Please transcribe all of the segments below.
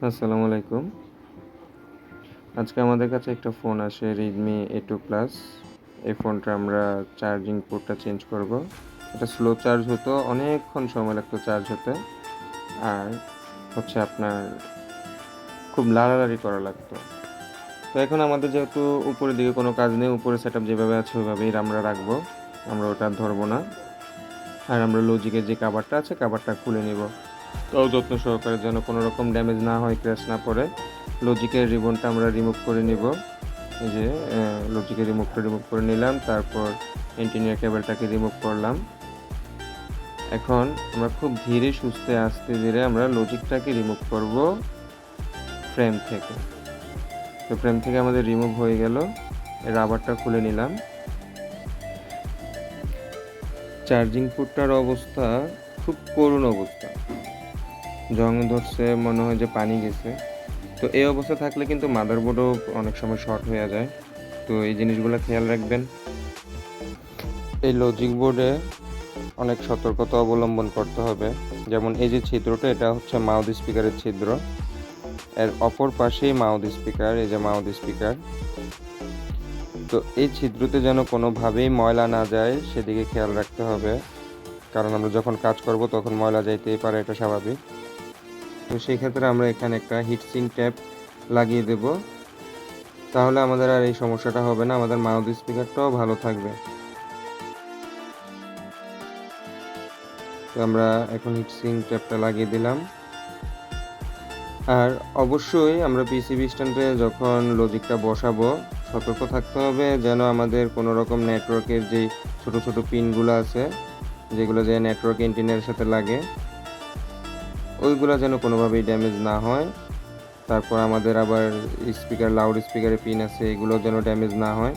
আসসালামু আলাইকুম। আজকে আমাদের কাছে একটা ফোন আসে Redmi A2 Plus। এই ফোনটা আমরা চার্জিং পোর্টটা চেঞ্জ করব। এটা স্লো চার্জ হতো, অনেকক্ষণ সময় লাগতো চার্জ হতে। আর হচ্ছে আপনার খুব লাড়ালাড়ি করা লাগতো। তো এখন আমাদের যেহেতু উপরের দিকে কোনো কাজ নেই, উপরের সেটআপ যেভাবে আছে ওইভাবেই আমরা রাখবো। আমরা ওটা আর ধরবো না। আর আমরা লজিকের যে কভারটা আছে কভারটা খুলে নিব। তাও যত্ন সহকারে যেন কোনো রকম ড্যামেজ না হয়, ক্র্যাশ না পড়ে। লজিকের রিবনটা আমরা রিমুভ করে নিব। এই যে লজিকের রিমুভ করে নিলাম, তারপর এন্টিনিয়ার কেবলটাকে রিমুভ করলাম। এখন আমরা খুব ধীরে সুস্থে আস্তে ধীরে আমরা লজিকটাকে রিমুভ করব ফ্রেম থেকে। তো ফ্রেম থেকে আমাদের রিমুভ হয়ে গেল। রাবারটা খুলে নিলাম। চার্জিং পোর্টটার অবস্থা খুব করুণ অবস্থা, জং ধরছে, মনে হয় যে পানি গেছে। তো এই অবস্থা থাকলে কিন্তু মাদারবোর্ডও অনেক সময় শর্ট হয়ে যায়। তো এই জিনিসগুলো খেয়াল রাখবেন। এই লজিক বোর্ডে অনেক সতর্কতা অবলম্বন করতে হবে। যেমন এই যে ছিদ্রটা, এটা হচ্ছে মাউথ স্পিকারের ছিদ্র। এর অপর পাশেই মাউথ স্পিকার, এই যে মাউথ স্পিকার। তো এই ছিদ্রতে যেন কোনোভাবেই ময়লা না যায় সেদিকে খেয়াল রাখতে হবে, কারণ আমরা যখন কাজ করব তখন ময়লা যাইতেই পারে, এটা স্বাভাবিক। তো সেই ক্ষেত্রে আমরা এখানে একটা হিটসিং ট্যাপ লাগিয়ে দেব, তাহলে আমাদের আর এই সমস্যাটা হবে না, আমাদের মাউথ স্পিকারটাও ভালো থাকবে। তো আমরা এখন হিটসিং ট্যাপটা লাগিয়ে দিলাম। আর অবশ্যই আমরা পিসিবি স্ট্যান্ডে যখন লজিকটা বসাবো সতর্ক থাকতে হবে যেন আমাদের কোনো রকম নেটওয়ার্কের যেই ছোট ছোট পিনগুলো আছে, যেগুলো যে নেটওয়ার্ক এন্টিনার সাথে লাগে, ওইগুলো যেন কোনোভাবেই ড্যামেজ না হয়। তারপর আমাদের আবার স্পিকার, লাউড স্পিকারের পিন আছে, এগুলো যেন ড্যামেজ না হয়,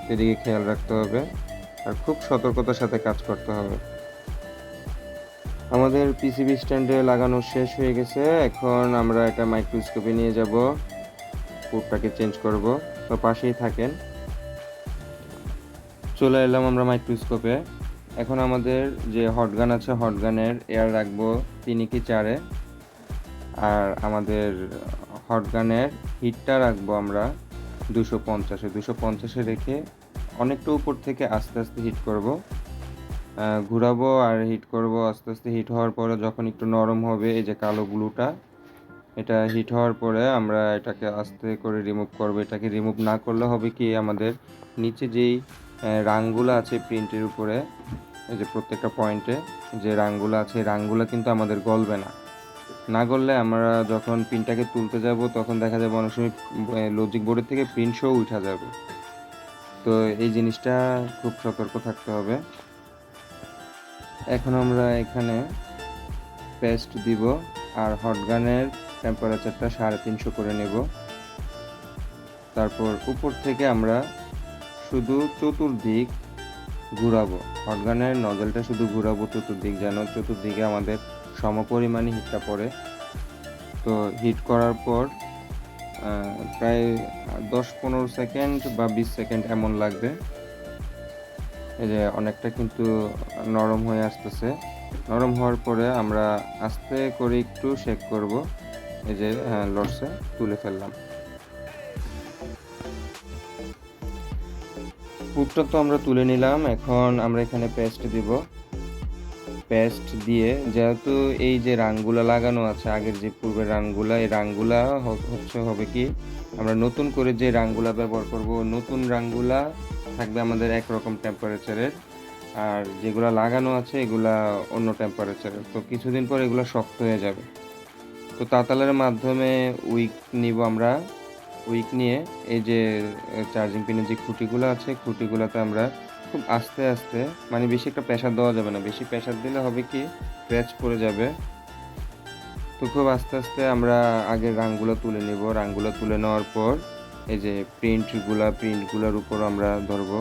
সেদিকে খেয়াল রাখতে হবে। আর খুব সতর্কতার সাথে কাজ করতে হবে। আমাদের পিসিবি স্ট্যান্ডে লাগানো শেষ হয়ে গেছে। এখন আমরা এটা মাইক্রোস্কোপে নিয়ে যাব, পোর্টটাকে চেঞ্জ করব। তো পাশেই থাকেন। চলে এলাম আমরা মাইক্রোস্কোপে। এখন আমাদের যে হটগান আছে, হটগানের এয়ার রাখবো 3 কি 4-এ। আর আমাদের হটগানের হিটটা রাখবো আমরা 250-এ। 250-এ রেখে অনেকটা উপর থেকে আস্তে আস্তে হিট করব। ঘুরাবো আর হিট করব আস্তে আস্তে। হিট হওয়ার পরে যখন একটু নরম হবে, এই যে কালো গ্লুটা, এটা হিট হওয়ার পরে আমরা এটাকে আস্তে করে রিমুভ করব। এটাকে রিমুভ না করলে হবে কি, আমাদের নিচে যেই রাংগুলো আছে প্রিন্টের উপরে, এই যে প্রত্যেকটা পয়েন্টে যে রাংগুলো আছে, রাংগুলো কিন্তু আমাদের গলবে না। না গললে আমরা যখন প্রিন্টটাকে তুলতে যাব তখন দেখা যাবে অনেক সময় লজিক বোর্ডের থেকে প্রিন্ট শো উঠা যাবে। তো এই জিনিসটা খুব সতর্ক থাকতে হবে। এখন আমরা এখানে পেস্ট দিব আর হটগানের টেম্পারেচারটা 350 করে নেব। তারপর উপর থেকে আমরা শুধু চতুর্দিক ঘুরাবো, হটগানের নজলটা শুধু ঘুরাবো চতুর্দিক, যেন চতুর্দিকে আমাদের সমপরিমাণে হিটটা পড়ে। তো হিট করার পর প্রায় 10-15 সেকেন্ড বা 20 সেকেন্ড এমন লাগবে। এই যে অনেকটা কিন্তু নরম হয়ে আসতেছে। নরম হওয়ার পরে আমরা আস্তে করে একটু শেক করব। এই যে লড়ছে, তুলে ফেললাম। পুরটা তো আমরা তুলে নিলাম। এখন আমরা এখানে পেস্ট দিব। পেস্ট দিয়ে, যেহেতু এই যে রাংগুলা লাগানো আছে, আগের যে পূর্বের রাংগুলা, এই রাংগুলা হবে কি, আমরা নতুন করে যে রাংগুলা ব্যবহার করব, নতুন রাংগুলা থাকবে আমাদের একরকম টেম্পারেচারের, আর যেগুলা লাগানো আছে এগুলা অন্য টেম্পারেচারের। তো কিছুদিন পর এগুলো শক্ত হয়ে যাবে। তো তাতালের মাধ্যমে উইক নিব আমরা। উইক নিয়ে এই যে চার্জিং পিনের যে খুঁটিগুলো আছে, খুঁটিগুলোতে আমরা খুব আস্তে আস্তে, মানে বেশি একটা প্রেশার দেওয়া যাবে না, বেশি প্রেশার দিলে হবে কি, ক্র্যাচ পড়ে যাবে। তো খুব আস্তে আস্তে আমরা আগের রাংগুলো তুলে নিব। রাংগুলো তুলে নেওয়ার পর এই যে প্রিন্টগুলোর উপর আমরা ধরবো।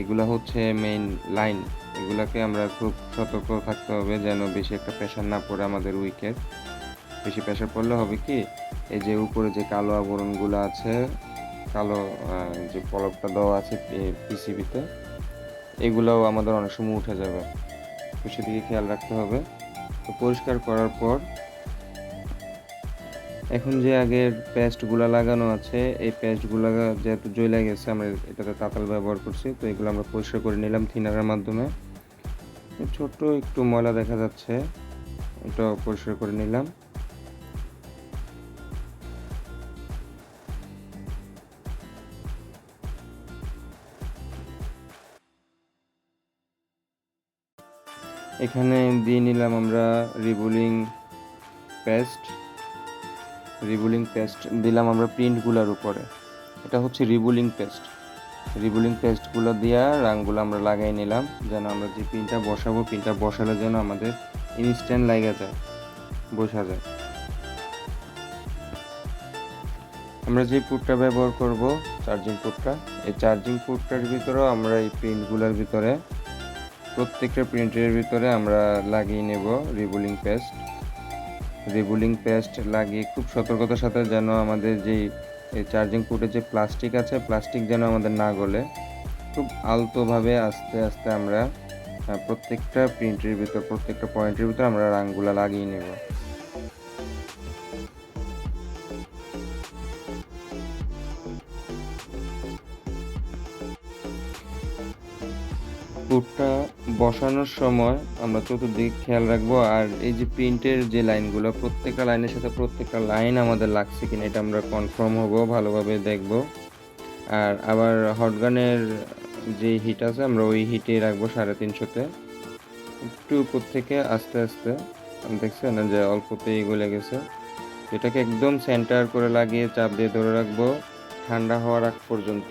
এগুলা হচ্ছে মেইন লাইন। এগুলাকে আমরা খুব সতর্ক থাকতে হবে যেন বেশি একটা প্রেশার না পড়ে আমাদের উইকের। বেশি প্রেশার পড়লে হবে কি, এই যে উপরে যে কালো আবরণগুলো আছে, কালো যে পলকটা দেওয়া আছে পিসিবিতে, এগুলাও আমাদের অনেক সময় উঠে যাবে। তো সেদিকে খেয়াল রাখতে হবে। তো পরিষ্কার করার পর এখন যে আগের পেস্টগুলা লাগানো আছে এই পেস্টগুলা যেহেতু জ্বলে গেছে, আমরা এটাতে তাতাল ব্যবহার করছি, তো এগুলো আমরা পরিষ্কার করে নিলাম থিনারের মাধ্যমে। ছোট্ট একটু ময়লা দেখা যাচ্ছে, এটা পরিষ্কার করে নিলাম। এখানে দিয়ে নিলাম আমরা রিবুলিং পেস্ট দিলাম আমরা প্রিন্টগুলোর উপরে। এটা হচ্ছে রিবুলিং পেস্টগুলো দিয়া রাংগুলো আমরা লাগাই নিলাম, যেন আমরা যে প্রিন্টটা বসাবো, প্রিন্টটা বসালে যেন আমাদের ইনস্ট্যান্ট লাগা যায়, বসা যায়। আমরা যে পুটটা ব্যবহার করব, চার্জিং পুটটা, এই চার্জিং পুটটার ভিতরেও আমরা এই প্রিন্টগুলোর ভিতরে, প্রত্যেকটা প্রিন্টের ভিতরে আমরা লাগিয়ে নেব রিবুলিং পেস্ট লাগিয়ে খুব সতর্কতার সাথে, যেন আমাদের যেই এই চার্জিং পোর্টে যে প্লাস্টিক আছে, প্লাস্টিক যেন আমাদের না গলে, খুব আলতোভাবে আস্তে আস্তে আমরা প্রত্যেকটা প্রিন্টের ভিতর, প্রত্যেকটা পয়েন্টের ভিতর আমরা রাংগুলা লাগিয়ে নেব। পুটটা বসানোর সময় আমরা চতুর্দিকে খেয়াল রাখবো, আর এই যে প্রিন্টের যে লাইনগুলো, প্রত্যেকটা লাইনের সাথে প্রত্যেকটা লাইন আমাদের লাগছে কিনা এটা আমরা কনফার্ম হব, ভালোভাবে দেখব। আর আবার হটগানের যে হিট আছে আমরা ওই হিটে রাখবো 350-তে। একটু উপর থেকে আস্তে আস্তে, দেখছেন না যে অল্পতেই গলে গেছে। এটাকে একদম সেন্টার করে লাগিয়ে চাপ দিয়ে ধরে রাখবো ঠান্ডা হওয়ার আগ পর্যন্ত।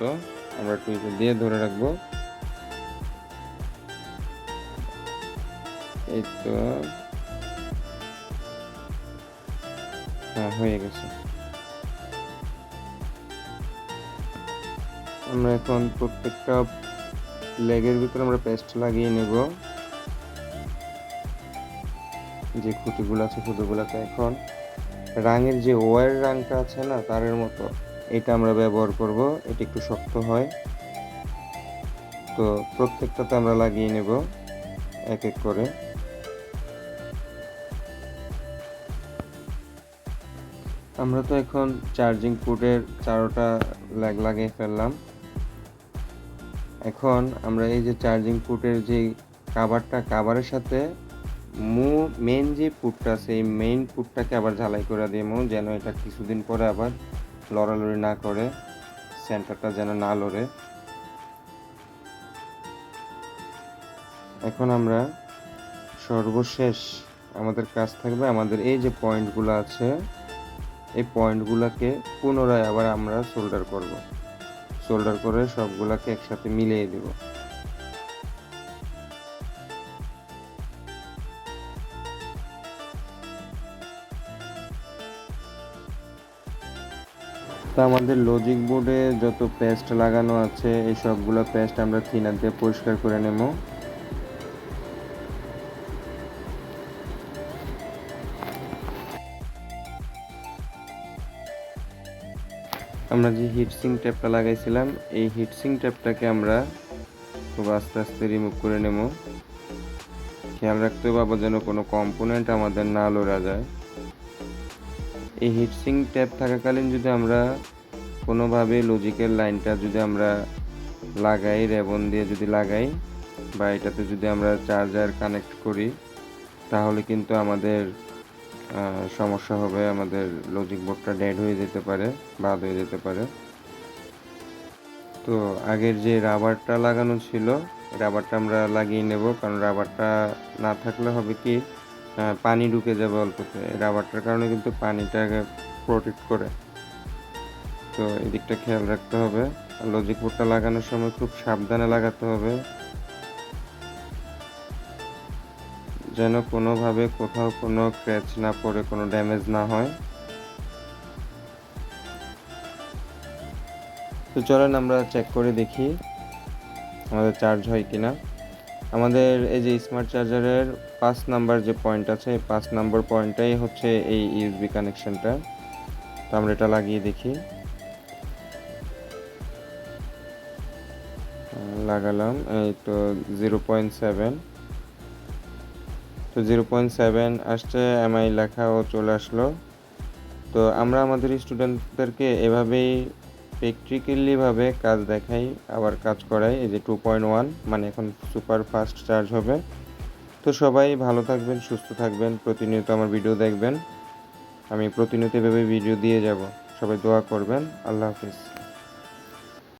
আমরা টুইকে দিয়ে ধরে রাখবো। এই তো, হ্যাঁ, হয়ে গেছে। আমরা এখন প্রত্যেকটা লেগের ভিতরে আমরা পেস্ট লাগিয়ে নেব। যে খুঁটিগুলো আছে, খুঁটিগুলোতে এখন রাঙের যে ওয়ার রাংটা আছে না, তারের মতো, এটা আমরা ব্যবহার করব। এটা একটু শক্ত হয়, তো প্রত্যেকটাতে আমরা লাগিয়ে নেব এক এক করে। আমরা তো এখন চার্জিং পোর্টের চারোটা ল্যাগ লাগিয়ে ফেললাম। এখন আমরা এই যে চার্জিং পোর্টের যে কাভারের সাথে মেইন যে পুটটা আছে, এই মেইন পুটটাকে আবার ঝালাই করে দিব, যেন এটা কিছুদিন পরে আবার লড়ালড়ি না করে, সেন্টারটা যেন না লড়ে। এখন আমরা সর্বশেষ আমাদের কাজ থাকবে, আমাদের এই যে পয়েন্টগুলো আছে, এই পয়েন্টগুলোকে পুনরায় আবার আমরা সোল্ডার করে সবগুলোকে একসাথে মিলিয়ে দেব। তো আমাদের লজিক বোর্ডে যত পেস্ট লাগানো আছে, এই সবগুলো পেস্ট আমরা থিনার দিয়ে পরিষ্কার করে নেব। আমরা যে হিটসিং ট্যাপটা লাগাইছিলাম, এই হিটসিং ট্যাপটাকে আমরা খুব আস্তে আস্তে রিমুভ করে নেব। খেয়াল রাখতে হবে যেন কোনো কম্পোনেন্ট আমাদের না লড়া যায়। এই হিটসিং ট্যাপ থাকাকালীন যদি আমরা কোনোভাবে লজিকের লাইনটা যদি আমরা লাগাই, রেবন দিয়ে যদি লাগাই, বা এটাতে যদি আমরা চার্জার কানেক্ট করি, তাহলে কিন্তু আমাদের সমস্যা হবে, আমাদের লজিক বোর্ডটা ডেড হয়ে যেতে পারে, বাদ হয়ে যেতে পারে। তো আগের যে রাবারটা লাগানো ছিল, রাবারটা আমরা লাগিয়ে নেব, কারণ রাবারটা না থাকলে হবে কি, পানি ঢুকে যাবে অল্পতে। রাবারটার কারণে কিন্তু পানিটাকে প্রোটেক্ট করে, তো এদিকটা খেয়াল রাখতে হবে। লজিক বোর্ডটা লাগানোর সময় খুব সাবধানে লাগাতে হবে, যেন কোনোভাবে কোথাও কোনো ক্র্যাচ না পড়ে, কোনো ড্যামেজ না হয়। তো চলেন আমরা চেক করে দেখি আমাদের চার্জ হয় কিনা। আমাদের এই যে স্মার্ট চার্জারের 5 নাম্বার যে পয়েন্ট আছে, এই 5 নাম্বার পয়েন্টটাই হচ্ছে এই ইউএসবি কানেকশনটা। তো আমরা এটা লাগিয়ে দেখি। লাগালাম, এই তো 0.7, তো 0.7 আসছে, এমআই লেখাও চলে আসলো। তো তো আমরা আমাদের স্টুডেন্টদেরকে এভাবেই প্র্যাকটিক্যালিভাবে কাজ দেখাই, আবার কাজ করাই। এই যে 2.1 মানে এখন সুপার ফাস্ট চার্জ হবে। তো সবাই ভালো থাকবেন, সুস্থ থাকবেন, প্রতিনিয়ত আমার ভিডিও দেখবেন। আমি প্রতিনিয়ত এভাবে ভিডিও দিয়ে যাব। সবাই দোয়া করবেন। আল্লাহ হাফেজ।